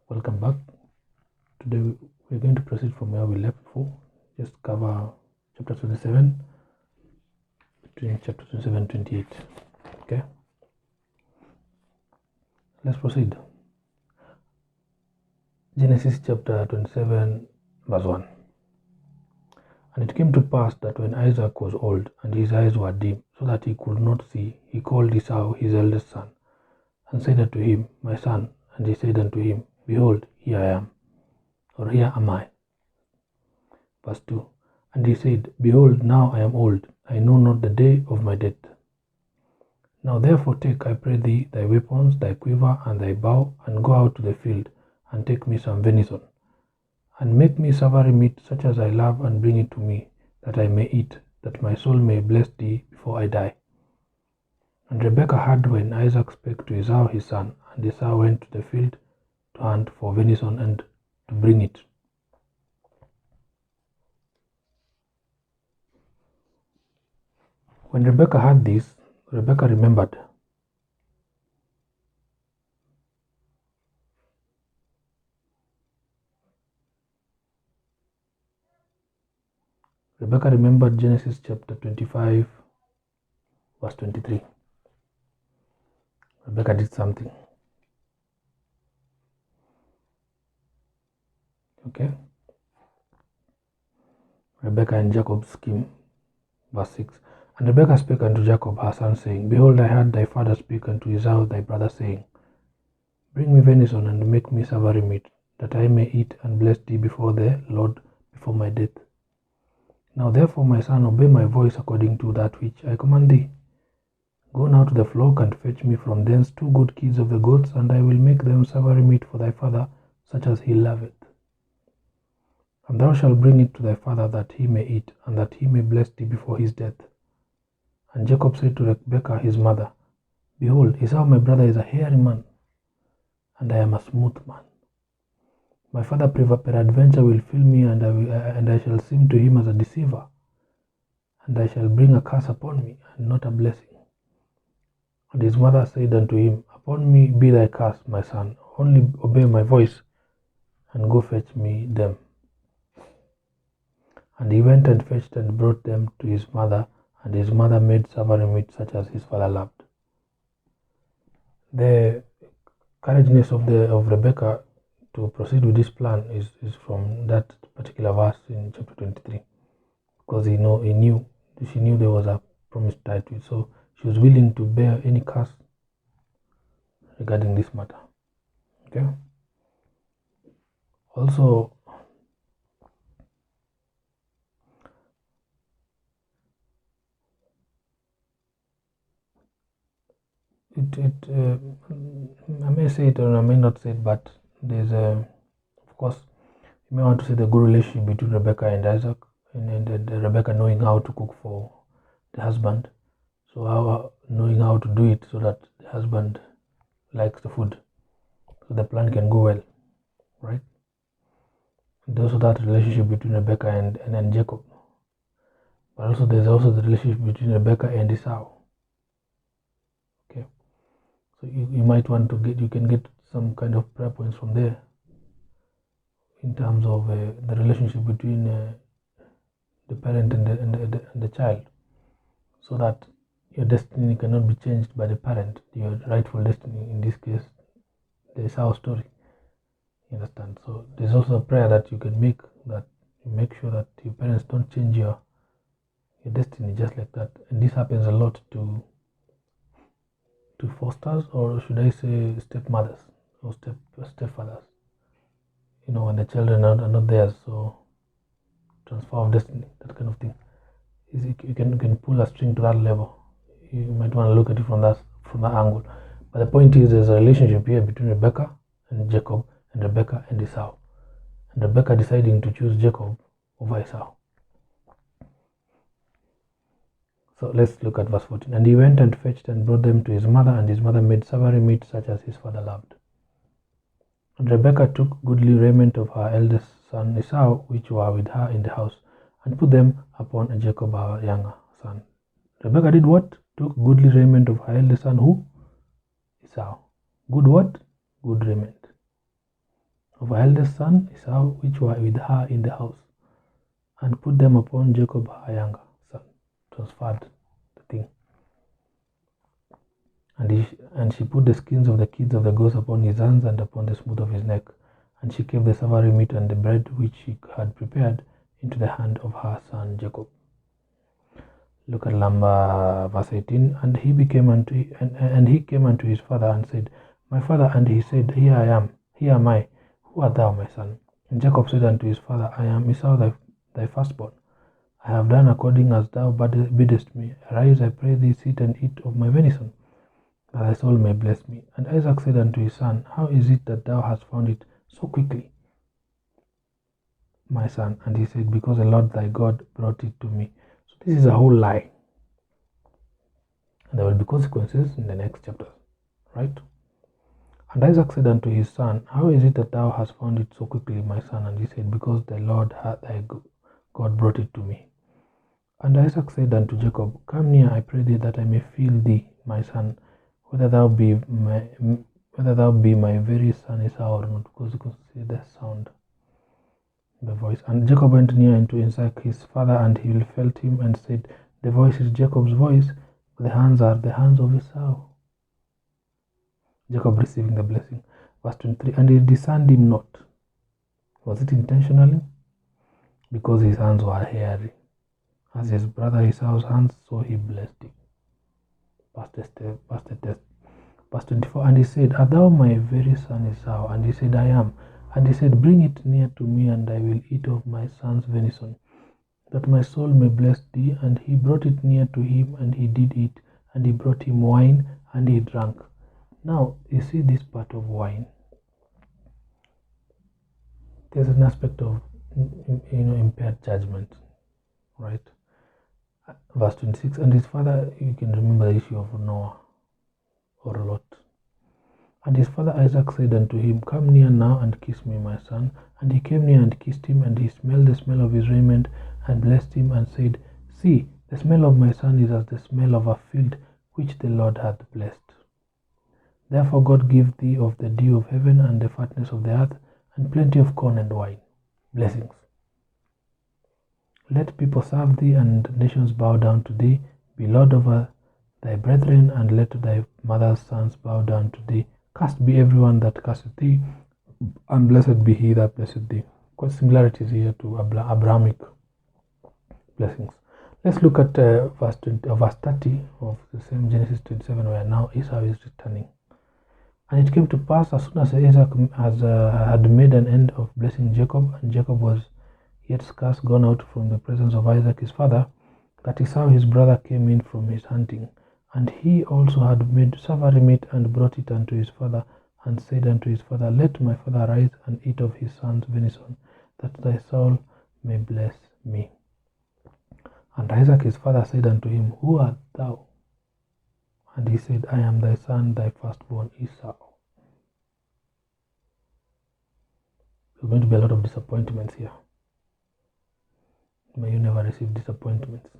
Welcome back. Today we're going to proceed from where we left before. Just cover chapter 27, between chapter 27 and 28. Okay, let's proceed. Genesis chapter 27, verse 1. And it came to pass that when Isaac was old, and his eyes were dim, so that he could not see, he called Esau his eldest son, and said unto him, My son. And he said unto him, Behold, here I am, or here am I. Verse 2. And he said, Behold, now I am old, I know not the day of my death. Now therefore take, I pray thee, thy weapons, thy quiver, and thy bow, and go out to the field, and take me some venison, and make me savory meat such as I love, and bring it to me, that I may eat, that my soul may bless thee before I die. And Rebekah heard when Isaac spake to Esau his son, and Esau went to the field to hunt for venison and to bring it. When Rebekah heard this, Rebekah remembered. Rebekah remembered Genesis chapter 25, verse 23. Rebekah did something. Okay. Rebekah and Jacob's scheme, verse 6. And Rebekah spake unto Jacob her son, saying, Behold, I heard thy father speak unto Esau thy brother, saying, Bring me venison, and make me savory meat, that I may eat and bless thee before the Lord before my death. Now therefore, my son, obey my voice according to that which I command thee. Go now to the flock, and fetch me from thence 2 good kids of the goats, and I will make them savory meat for thy father, such as he loveth. And thou shalt bring it to thy father, that he may eat, and that he may bless thee before his death. And Jacob said to Rebekah his mother, Behold, Esau my brother is a hairy man, and I am a smooth man. My father peradventure will fill me, and I shall seem to him as a deceiver, and I shall bring a curse upon me, and not a blessing. And his mother said unto him, Upon me be thy curse, my son, only obey my voice, and go fetch me them. And he went and fetched and brought them to his mother, and his mother made savory meat such as his father loved. The courageousness of Rebekah to proceed with this plan is from that particular verse in chapter 23, because she knew there was a promise tied to it, so she was willing to bear any curse regarding this matter. Okay. Also, I may say it or I may not say it, but there's of course, you may want to see the good relationship between Rebekah and Isaac, and Rebekah knowing how to cook for the husband, so knowing how to do it so that the husband likes the food, so the plan can go well, right? And also that relationship between Rebekah and Jacob, but also there's also the relationship between Rebekah and Esau. Okay, so you might want to you can get some kind of prayer points from there in terms of the relationship between the parent and the child, so that your destiny cannot be changed by the parent, your rightful destiny, in this case the Esau story. You understand? So there's also a prayer that you can make, that you make sure that your parents don't change your destiny just like that. And this happens a lot to fosters, or should I say stepmothers or stepfathers, when the children are not theirs, so transfer of destiny, that kind of thing. You can pull a string to that level. You might want to look at it from that angle. But the point is, there's a relationship here between Rebekah and Jacob, and Rebekah and Esau, and Rebekah deciding to choose Jacob over Esau. So let's look at verse 14. And he went and fetched and brought them to his mother, and his mother made savory meat such as his father loved. And Rebekah took goodly raiment of her eldest son Esau, which were with her in the house, and put them upon Jacob her younger son. Rebekah did what? Took goodly raiment of her eldest son, who? Esau. Good what? Good raiment. of her eldest son Esau, which were with her in the house, and put them upon Jacob her younger son. Transferred the thing. And she put the skins of the kids of the goats upon his hands and upon the smooth of his neck. And she gave the savory meat and the bread which she had prepared into the hand of her son Jacob. Look at verse 18. And he came unto his father and said, My father. And he said, Here I am, here am I. Who art thou, my son? And Jacob said unto his father, I am Esau thy firstborn. I have done according as thou biddest me. Arise, I pray thee, sit and eat of my venison, that thy soul may bless me. And Isaac said unto his son, How is it that thou hast found it so quickly, my son? And he said, Because the Lord thy God brought it to me. So this is a whole lie. And there will be consequences in the next chapter, right? And Isaac said unto his son, How is it that thou hast found it so quickly, my son? And he said, Because the Lord thy God brought it to me. And Isaac said unto Jacob, Come near, I pray thee, that I may feel thee, my son, whether thou be my very son Esau or not, because you can see the sound, the voice. And Jacob went near unto Isaac his father, and he felt him, and said, The voice is Jacob's voice, but the hands are the hands of Esau. Jacob receiving the blessing. Verse 23. And he discerned him not. Was it intentionally? Because his hands were hairy, as his brother Esau's hands, so he blessed him. Verse 24. And he said, Art thou my very son Esau? And he said, I am. And he said, Bring it near to me, and I will eat of my son's venison, that my soul may bless thee. And he brought it near to him, and he did eat. And he brought him wine, and he drank. Now, you see this part of wine. There's an aspect of impaired judgment, right? Verse 26. And his father, you can remember the issue of Noah or Lot. And his father Isaac said unto him, Come near now and kiss me, my son. And he came near and kissed him, and he smelled the smell of his raiment, and blessed him, and said, See, the smell of my son is as the smell of a field which the Lord hath blessed. Therefore God give thee of the dew of heaven, and the fatness of the earth, and plenty of corn and wine. Blessings. Let people serve thee, and nations bow down to thee. Be Lord over thy brethren, and let thy mother's sons bow down to thee. Cursed be everyone that curseth thee, and blessed be he that blesseth thee. Quite similarities here to Abrahamic blessings. Let's look at verse 30 of the same Genesis 27, where now Esau is returning. And it came to pass, as soon as Isaac had made an end of blessing Jacob, and Jacob was yet scarce gone out from the presence of Isaac his father, that Esau his brother came in from his hunting. And he also had made savory meat, and brought it unto his father, and said unto his father, Let my father arise and eat of his son's venison, that thy soul may bless me. And Isaac his father said unto him, Who art thou? And he said, I am thy son, thy firstborn Esau. There's going to be a lot of disappointments here. May you never receive disappointments.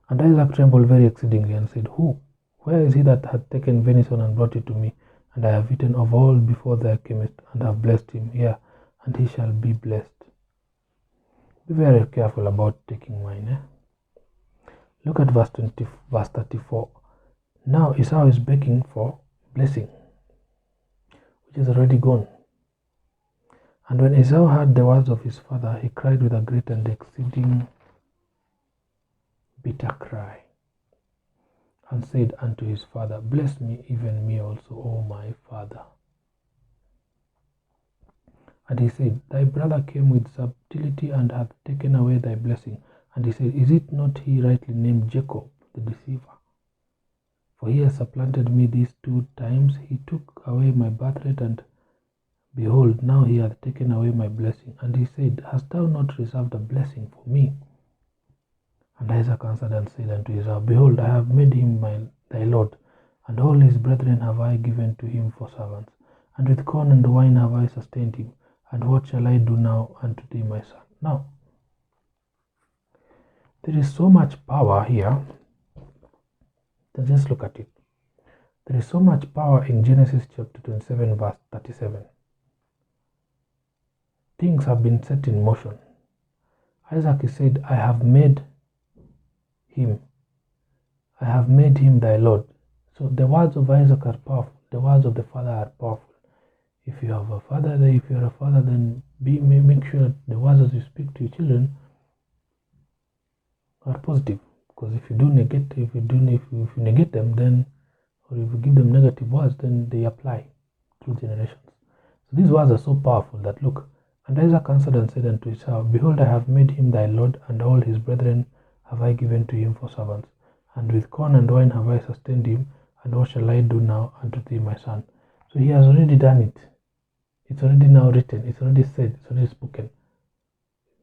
And Isaac trembled very exceedingly, and said, Who? Where is he that hath taken venison and brought it to me? And I have eaten of all before thou camest, and have blessed him here, and he shall be blessed. Be very careful about taking wine. Look at verse 34. Now Esau is begging for blessing, which is already gone. And when Esau heard the words of his father, he cried with a great and exceeding bitter cry, and said unto his father, Bless me, even me also, O my father. And he said, Thy brother came with subtlety, and hath taken away thy blessing. And he said, Is it not he rightly named Jacob, the deceiver? For he has supplanted me these 2 times. He took away my birthright, and behold, now he hath taken away my blessing. And he said, Hast thou not reserved a blessing for me? And Isaac answered and said unto Esau, Behold, I have made him thy lord, and all his brethren have I given to him for servants. And with corn and wine have I sustained him. And what shall I do now unto thee, my son? Now, there is so much power here. Just look at it. There is so much power in Genesis chapter 27, verse 37. things have been set in motion. Isaac is said, I have made him thy Lord. So the words of Isaac are powerful. The words of the father are powerful. If you have a father, if you are a father, then make sure that the words that you speak to your children are positive. Because if you negate them, then, or if you give them negative words, then they apply through generations. So these words are so powerful that look, and Isaac answered and said unto Esau, Behold, I have made him thy Lord, and all his brethren have I given to him for servants. And with corn and wine have I sustained him, and what shall I do now unto thee, my son? So he has already done it. It's already now written. It's already said. It's already spoken.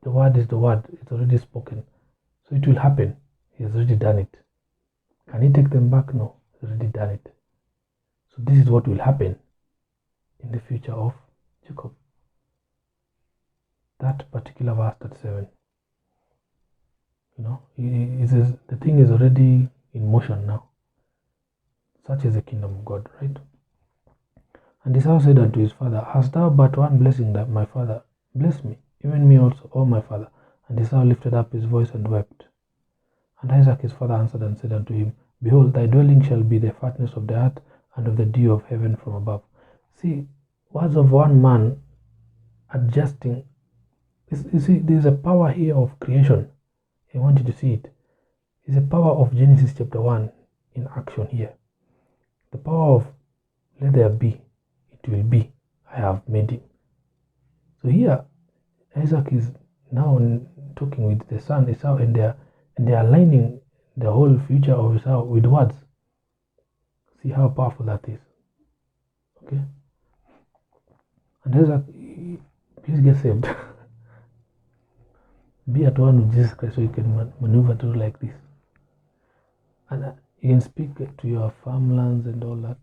The word is the word. It's already spoken. So it will happen. He has already done it. Can he take them back? No. He's already done it. So this is what will happen in the future of Jacob. That particular verse 37. He says the thing is already in motion now. Such is the kingdom of God, right? And Esau said unto his father, Hast thou but one blessing that my father? Bless me, even me also, O my father. And Esau lifted up his voice and wept. And Isaac his father answered and said unto him, Behold, thy dwelling shall be the fatness of the earth and of the dew of heaven from above. See, words of one man adjusting. You see, there is a power here of creation. I want you to see it. It's a power of Genesis chapter 1 in action here. The power of let there be, it will be. I have made him. So here, Isaac is now talking with the son Esau, and they are aligning the whole future of Esau with words. See how powerful that is. Okay? And Isaac, please get saved. Be at one with Jesus Christ so you can maneuver through like this. And you can speak to your farmlands and all that.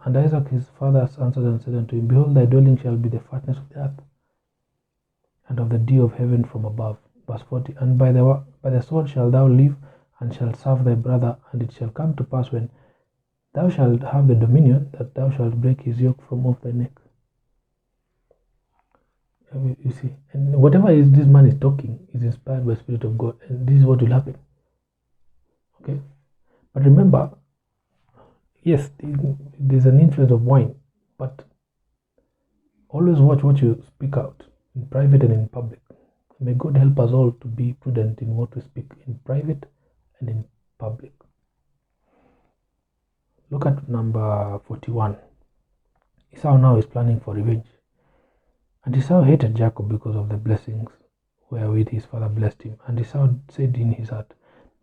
And Isaac his father answered and said unto him, Behold, thy dwelling shall be the fatness of the earth, and of the dew of heaven from above. Verse 40. And by the sword shalt thou live, and shalt serve thy brother. And it shall come to pass, when thou shalt have the dominion, that thou shalt break his yoke from off thy neck. You see, and whatever this man is talking is inspired by the Spirit of God, and this is what will happen. Okay, but remember, yes, there's an influence of wine, but always watch what you speak out in private and in public. May God help us all to be prudent in what we speak in private and in public. Look at number 41. Esau now is planning for revenge. And Esau hated Jacob because of the blessings wherewith his father blessed him. And Esau said in his heart,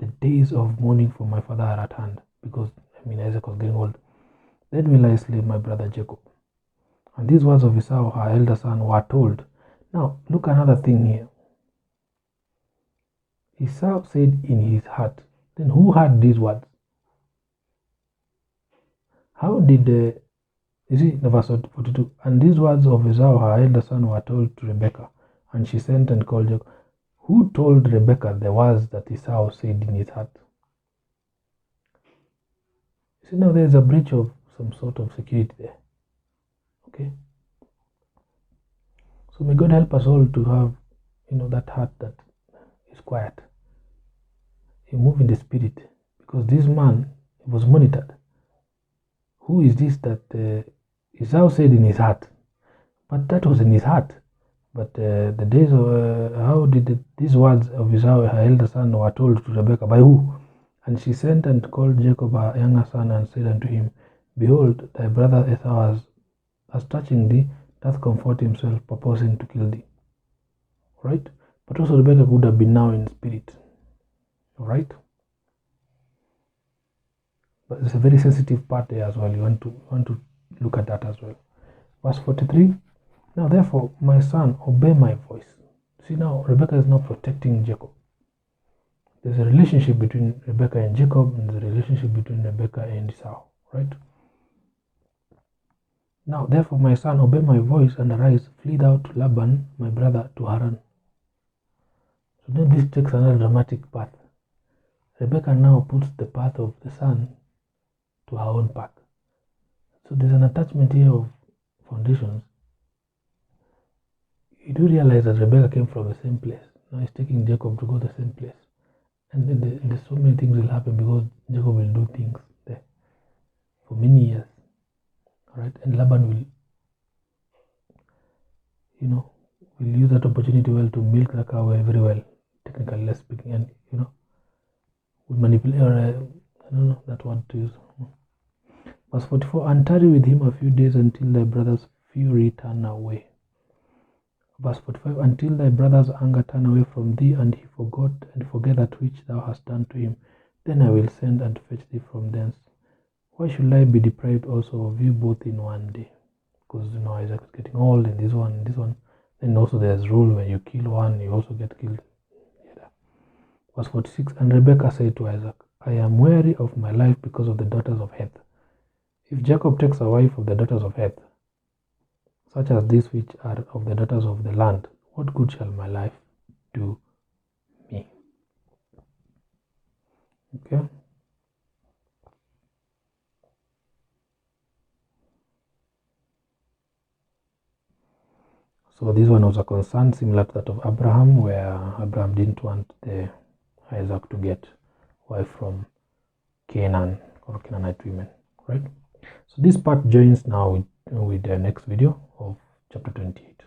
The days of mourning for my father are at hand, because Isaac was getting old. Then will I slay my brother Jacob. And these words of Esau, her elder son, were told. Now, look another thing here. Esau said in his heart. Then who heard these words? How did you see in verse 42? And these words of Esau, her elder son, were told to Rebekah, and she sent and called Jacob. Who told Rebekah the words that Esau said in his heart? You see, now there's a breach of some sort of security there. Okay? So may God help us all to have, that heart that is quiet. You move in the spirit, because this man was monitored. Who is this that Esau said in his heart? But that was in his heart. But the days of how did these words of Esau, her elder son, were told to Rebekah by who? And she sent and called Jacob her younger son, and said unto him, Behold, thy brother Esau as touching thee doth comfort himself, purposing to kill thee. Right? But also Rebekah could have been now in spirit. Alright? But it's a very sensitive part there as well. You want to look at that as well. Verse 43. Now therefore, my son, obey my voice. See, now Rebekah is now protecting Jacob. There's a relationship between Rebekah and Jacob, and there's a relationship between Rebekah and Esau, right? Now therefore, my son, obey my voice, and arise, flee thou to Laban, my brother, to Haran. So then this takes another dramatic path. Rebekah now puts the path of the son to her own path. So there's an attachment here of foundations. you do realize that Rebekah came from the same place. Now he's taking Jacob to go to the same place. And then so many things will happen because Jacob will do things there for many years. Alright, and Laban will, will use that opportunity well to milk the cow very well, technically less speaking, and will manipulate, I don't know that word to use. Verse 44, and tarry with him a few days until thy brother's fury turn away. Verse 45, until thy brother's anger turn away from thee, and he forget that which thou hast done to him, then I will send and fetch thee from thence. Why should I be deprived also of you both in one day? Because Isaac is getting old, and this one. Then also there's rule when you kill one, you also get killed. Yeah. Verse 46, and Rebekah said to Isaac, I am weary of my life because of the daughters of Heth. If Jacob takes a wife of the daughters of Heth, such as these which are of the daughters of the land, what good shall my life do me? Okay. So this one was a concern similar to that of Abraham, where Abraham didn't want Isaac to get wife from Canaan or Canaanite women, right? So this part joins now with the next video of chapter 28.